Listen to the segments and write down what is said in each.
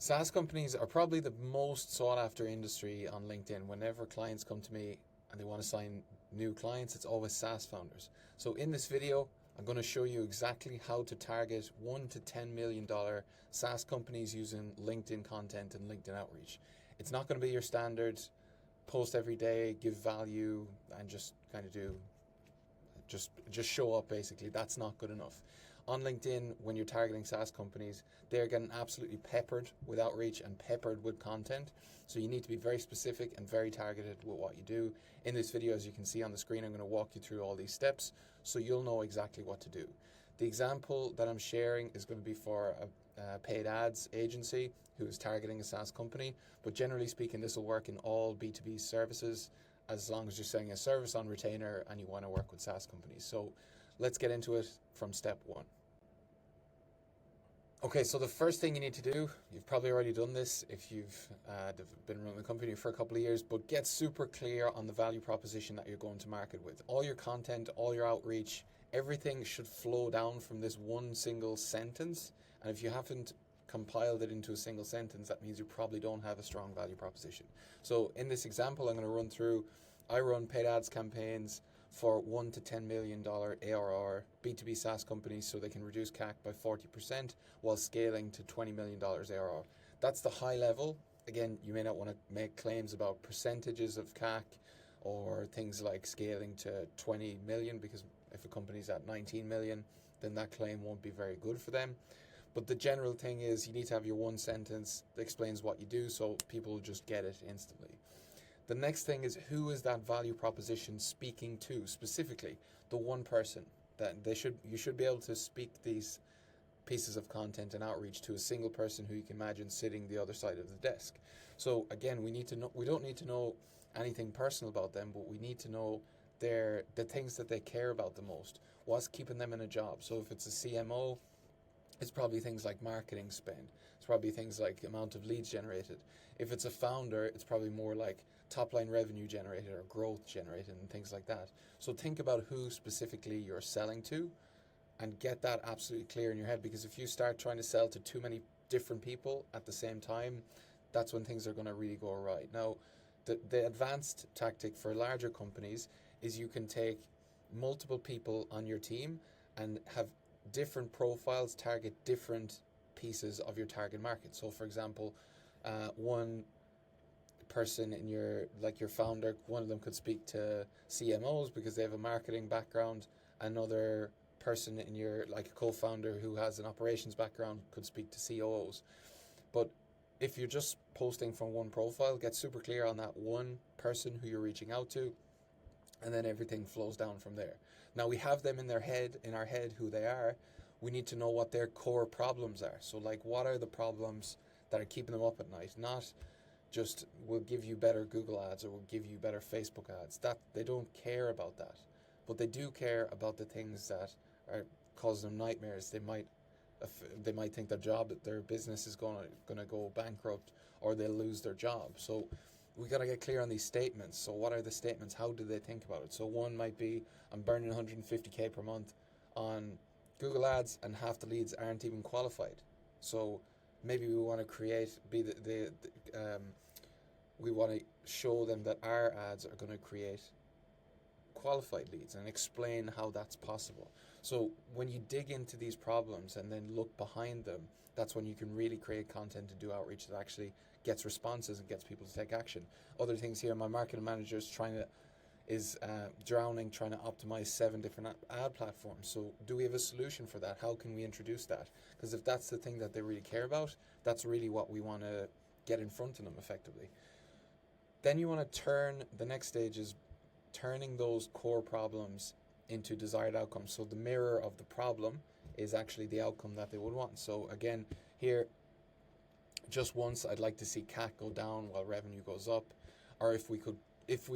SaaS companies are probably the most sought after industry on LinkedIn. Whenever clients come to me and they want to sign new clients, it's always SaaS founders. So in this video, I'm going to show you exactly how to target $1 to $10 million SaaS companies using LinkedIn content and LinkedIn outreach. It's not going to be your standard post every day, give value, and just kind of do just show up. Basically, that's not good enough. On LinkedIn, when you're targeting SaaS companies, they're getting absolutely peppered with outreach and peppered with content. So you need to be very specific and very targeted with what you do. In this video, as you can see on the screen, I'm going to walk you through all these steps so you'll know exactly what to do. The example that I'm sharing is going to be for a paid ads agency who is targeting a SaaS company, but generally speaking, this will work in all B2B services as long as you're selling a service on retainer and you want to work with SaaS companies. So let's get into it from step one. Okay, so the first thing you need to do, you've probably already done this if you've been running the company for a couple of years, but get super clear on the value proposition that you're going to market with. All your content, all your outreach, everything should flow down from this one single sentence. And if you haven't compiled it into a single sentence, that means you probably don't have a strong value proposition. So in this example, I'm going to run through, I run paid ads campaigns for $1 to $10 million ARR B2B SaaS companies so they can reduce CAC by 40% while scaling to $20 million ARR. That's the high level. Again, you may not want to make claims about percentages of CAC or things like scaling to 20 million, because if a company's at 19 million, then that claim won't be very good for them. But the general thing is you need to have your one sentence that explains what you do so people will just get it instantly. The next thing is, who is that value proposition speaking to specifically? The one person that you should be able to speak these pieces of content and outreach to a single person who you can imagine sitting the other side of the desk. So again, we don't need to know anything personal about them, but we need to know the things that they care about the most. What's keeping them in a job? So if it's a CMO, it's probably things like marketing spend. It's probably things like amount of leads generated. If it's a founder, it's probably more like top line revenue generated or growth generated and things like that. So think about who specifically you're selling to and get that absolutely clear in your head, because if you start trying to sell to too many different people at the same time, that's when things are going to really go awry. Now, the advanced tactic for larger companies is you can take multiple people on your team and have different profiles target different pieces of your target market. So for example, one person in your founder, one of them could speak to CMOs because they have a marketing background. Another person in your, like a co-founder who has an operations background, could speak to COOs. But if you're just posting from one profile, get super clear on that one person who you're reaching out to, and then everything flows down from there. Now we have them in our head who they are. We need to know what their core problems are. So like, what are the problems that are keeping them up at night? Not just we'll give you better Google ads or we'll give you better Facebook ads. That they don't care about that, but they do care about the things that are causing them nightmares. They might think their business is going to go bankrupt, or they'll lose their job. So we got to get clear on these statements. So what are the statements? How do they think about it? So one might be, I'm burning 150K per month on Google ads and half the leads aren't even qualified. So maybe we want to we want to show them that our ads are going to create qualified leads and explain how that's possible. So when you dig into these problems and then look behind them, that's when you can really create content and do outreach that actually gets responses and gets people to take action. Other things here, my marketing manager is drowning trying to optimize 7 different ad platforms. So do we have a solution for that? How can we introduce that? Because if that's the thing that they really care about, that's really what we want to get in front of them effectively. Then you want to the next stage is turning those core problems into desired outcomes. So the mirror of the problem is actually the outcome that they would want. So again, here, just once, I'd like to see CAC go down while revenue goes up, or if we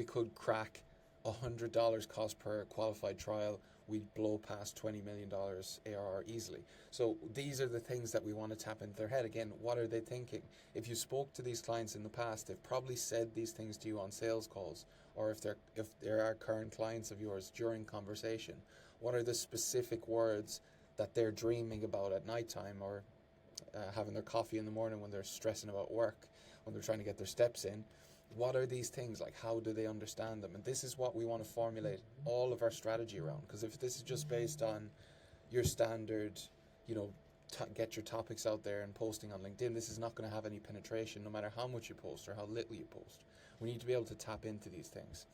could crack $100 cost per qualified trial, we'd blow past $20 million ARR easily. So these are the things that we want to tap into their head. Again, what are they thinking? If you spoke to these clients in the past, they've probably said these things to you on sales calls, or if there are current clients of yours during conversation, what are the specific words that they're dreaming about at nighttime or having their coffee in the morning, when they're stressing about work, when they're trying to get their steps in. What are these things? Like, how do they understand them? And this is what we want to formulate all of our strategy around. Because if this is just based on your standard, get your topics out there and posting on LinkedIn, this is not going to have any penetration no matter how much you post or how little you post. We need to be able to tap into these things.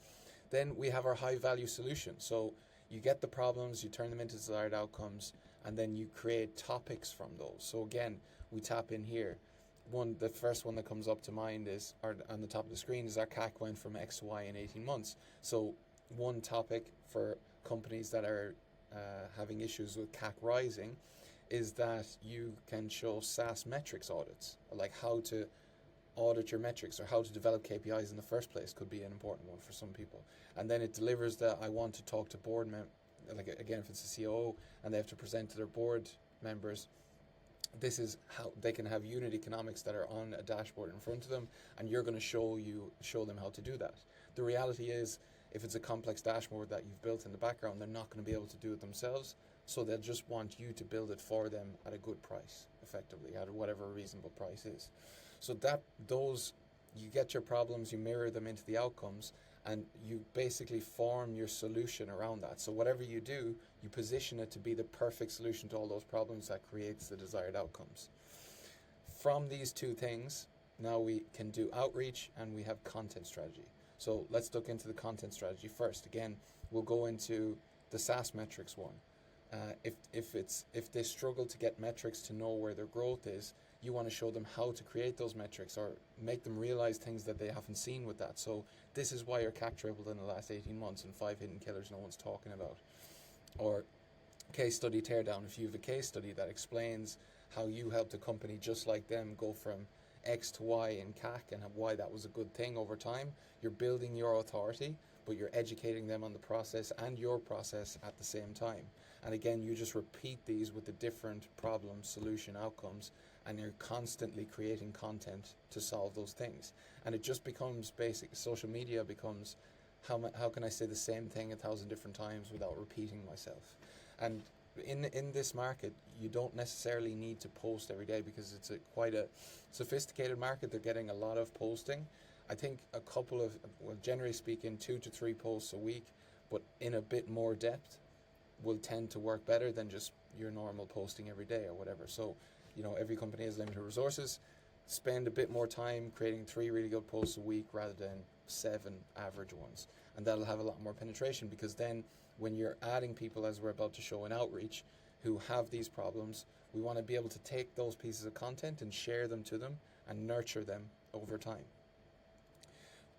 Then we have our high value solution. So you get the problems, you turn them into desired outcomes, and then you create topics from those. So again, we tap in here. The first one that comes up to mind is, or on the top of the screen, is our CAC went from X to Y in 18 months. So one topic for companies that are having issues with CAC rising is that you can show SaaS metrics audits, like how to audit your metrics or how to develop KPIs in the first place could be an important one for some people. And then it delivers that I want to talk to board members, like again, if it's a COO and they have to present to their board members, this is how they can have unit economics that are on a dashboard in front of them, and you're going to show them how to do that. The reality is, if it's a complex dashboard that you've built in the background, they're not going to be able to do it themselves, so they'll just want you to build it for them at a good price, effectively, at whatever a reasonable price is. So you get your problems, you mirror them into the outcomes, and you basically form your solution around that. So whatever you do, you position it to be the perfect solution to all those problems that creates the desired outcomes. From these two things, now we can do outreach and we have content strategy. So let's look into the content strategy first. Again, we'll go into the SaaS metrics one. If they struggle to get metrics to know where their growth is, you want to show them how to create those metrics or make them realize things that they haven't seen with that. So this is why your CAC tripled in the last 18 months and 5 hidden killers no one's talking about. Or case study teardown. If you have a case study that explains how you helped a company just like them go from X to Y in CAC and why that was a good thing over time, you're building your authority, but you're educating them on the process and your process at the same time. And again, you just repeat these with the different problem, solution, outcomes, and you're constantly creating content to solve those things. And it just becomes basic. Social media becomes, how can I say the same thing 1,000 different times without repeating myself? And in this market, you don't necessarily need to post every day because it's quite a sophisticated market. They're getting a lot of posting. I think generally speaking, 2 to 3 posts a week, but in a bit more depth, will tend to work better than just your normal posting every day or whatever. So, every company has limited resources. Spend a bit more time creating 3 really good posts a week rather than 7 average ones. And that'll have a lot more penetration, because then when you're adding people, as we're about to show in outreach, who have these problems, we want to be able to take those pieces of content and share them to them and nurture them over time.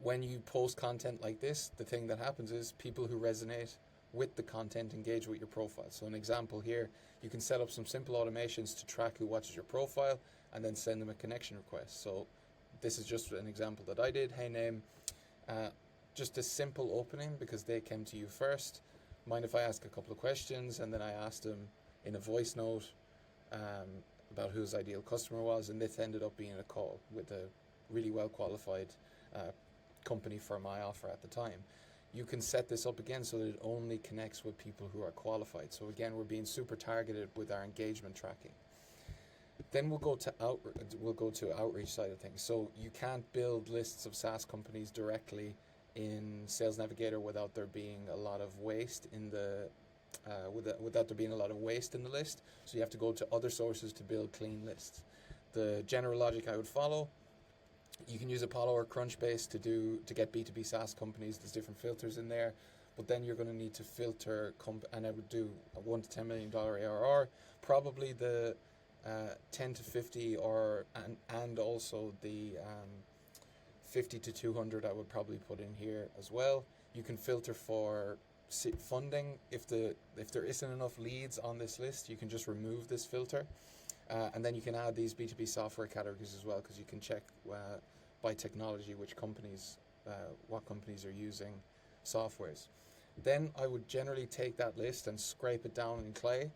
When you post content like this, the thing that happens is people who resonate with the content engage with your profile. So an example here, you can set up some simple automations to track who watches your profile and then send them a connection request. So this is just an example that I did. Hey name, just a simple opening because they came to you first. Mind if I ask a couple of questions? And then I asked them in a voice note about who his ideal customer was, and this ended up being a call with a really well qualified company for my offer at the time. You can set this up again so that it only connects with people who are qualified. So again, we're being super targeted with our engagement tracking. Then we'll go to outreach side of things. So you can't build lists of SaaS companies directly in Sales Navigator without there being a lot of waste in the without there being a lot of waste in the list. So you have to go to other sources to build clean lists. The general logic I would follow: you can use Apollo or Crunchbase to get B2B SaaS companies. There's different filters in there, but then you're going to need to filter, and I would do a $1 to $10 million ARR, probably the 10 to 50 and also the 50 to 200 I would probably put in here as well. You can filter for funding. If there isn't enough leads on this list, you can just remove this filter. And then you can add these B2B software categories as well, because you can check by technology what companies are using softwares. Then I would generally take that list and scrape it down in Clay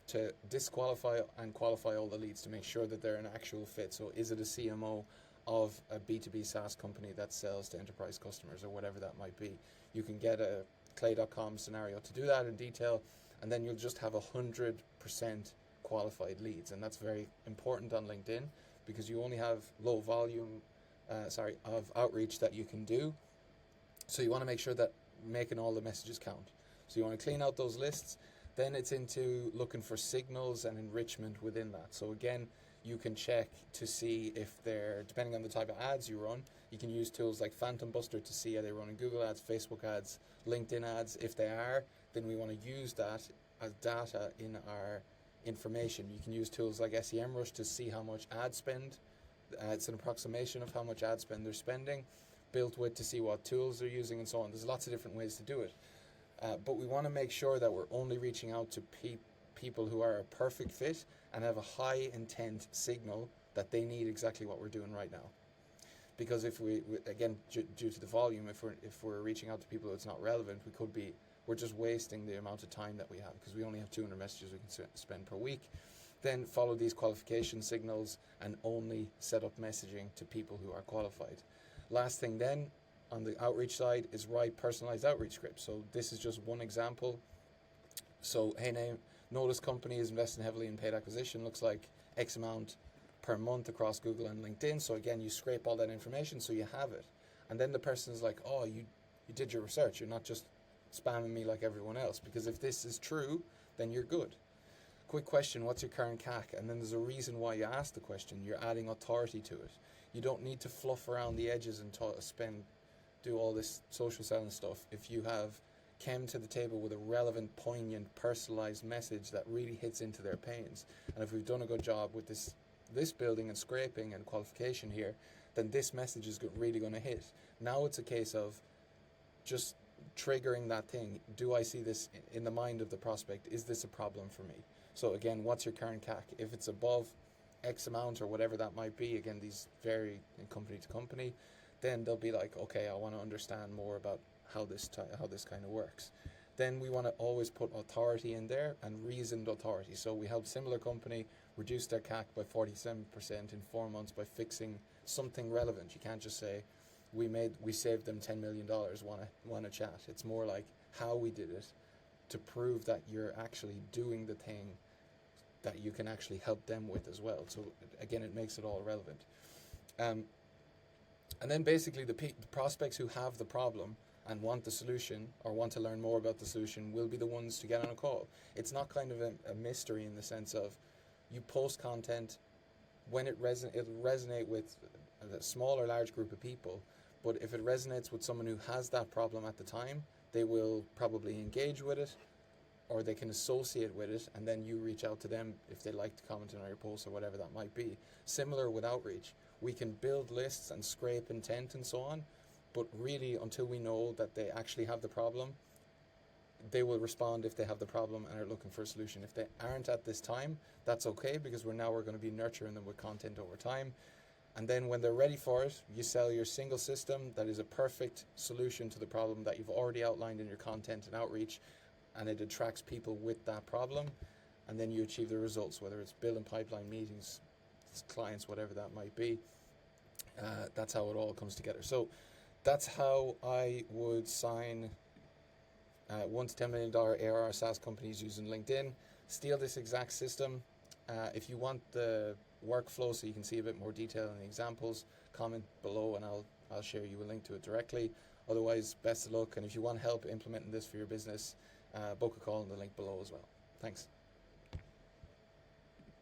to disqualify and qualify all the leads to make sure that they're an actual fit. So is it a CMO of a B2B SaaS company that sells to enterprise customers or whatever that might be? You can get a clay.com scenario to do that in detail, and then you'll just have 100% unqualified leads. And that's very important on LinkedIn because you only have low volume of outreach that you can do. So you want to make sure that making all the messages count. So you want to clean out those lists. Then it's into looking for signals and enrichment within that. So again, you can check to see if they're, depending on the type of ads you run, you can use tools like Phantom Buster to see are they running Google ads, Facebook ads, LinkedIn ads. If they are, then we want to use that as data in our information. You can use tools like SEMrush to see how much ad spend. It's an approximation of how much ad spend they're spending, built with to see what tools they're using and so on. There's lots of different ways to do it. But we want to make sure that we're only reaching out to people who are a perfect fit and have a high intent signal that they need exactly what we're doing right now. Because if we again, due to the volume, if we're reaching out to people that's not relevant, we're just wasting the amount of time that we have because we only have 200 messages we can spend per week. Then follow these qualification signals and only set up messaging to people who are qualified. Last thing then, on the outreach side, is write personalized outreach scripts. So this is just one example. So, hey, know this company is investing heavily in paid acquisition. Looks like X amount per month across Google and LinkedIn. So again, you scrape all that information so you have it. And then the person is like, oh, you did your research. You're not just spamming me like everyone else. Because if this is true, then you're good. Quick question, what's your current CAC? And then there's a reason why you ask the question. You're adding authority to it. You don't need to fluff around the edges and do all this social selling stuff. If you have came to the table with a relevant, poignant, personalized message that really hits into their pains, and if we've done a good job with this building and scraping and qualification here, then this message is really going to hit. Now it's a case of just triggering that thing. Do I see this in the mind of the prospect? Is this a problem for me? So again, what's your current CAC? If it's above X amount or whatever that might be, again, these vary in company to company, then they'll be like, okay, I want to understand more about how this kind of works. Then we want to always put authority in there and reasoned authority. So we helped similar company reduce their CAC by 47% in 4 months by fixing something relevant. You can't just say, we saved them $10 million, want to chat. It's more like how we did it to prove that you're actually doing the thing that you can actually help them with as well. So again, it makes it all relevant. And then basically the prospects who have the problem and want the solution or want to learn more about the solution will be the ones to get on a call. It's not kind of a mystery in the sense of you post content when it'll resonate with a small or large group of people, but if it resonates with someone who has that problem at the time, they will probably engage with it or they can associate with it, and then you reach out to them if they like to comment on your post or whatever that might be. Similar with outreach. We can build lists and scrape intent and so on, but really until we know that they actually have the problem, they will respond if they have the problem and are looking for a solution. If they aren't at this time, that's okay, because we're going to be nurturing them with content over time. And then when they're ready for it, you sell your single system that is a perfect solution to the problem that you've already outlined in your content and outreach, and it attracts people with that problem, and then you achieve the results, whether it's building pipeline meetings, clients, whatever that might be. That's how it all comes together. So that's how I would sign $1 to $10 million ARR SaaS companies using LinkedIn. Steal this exact system. If you want the workflow so you can see a bit more detail in the examples, comment below and I'll share you a link to it directly. Otherwise, best of luck, and if you want help implementing this for your business, book a call in the link below as well. Thanks.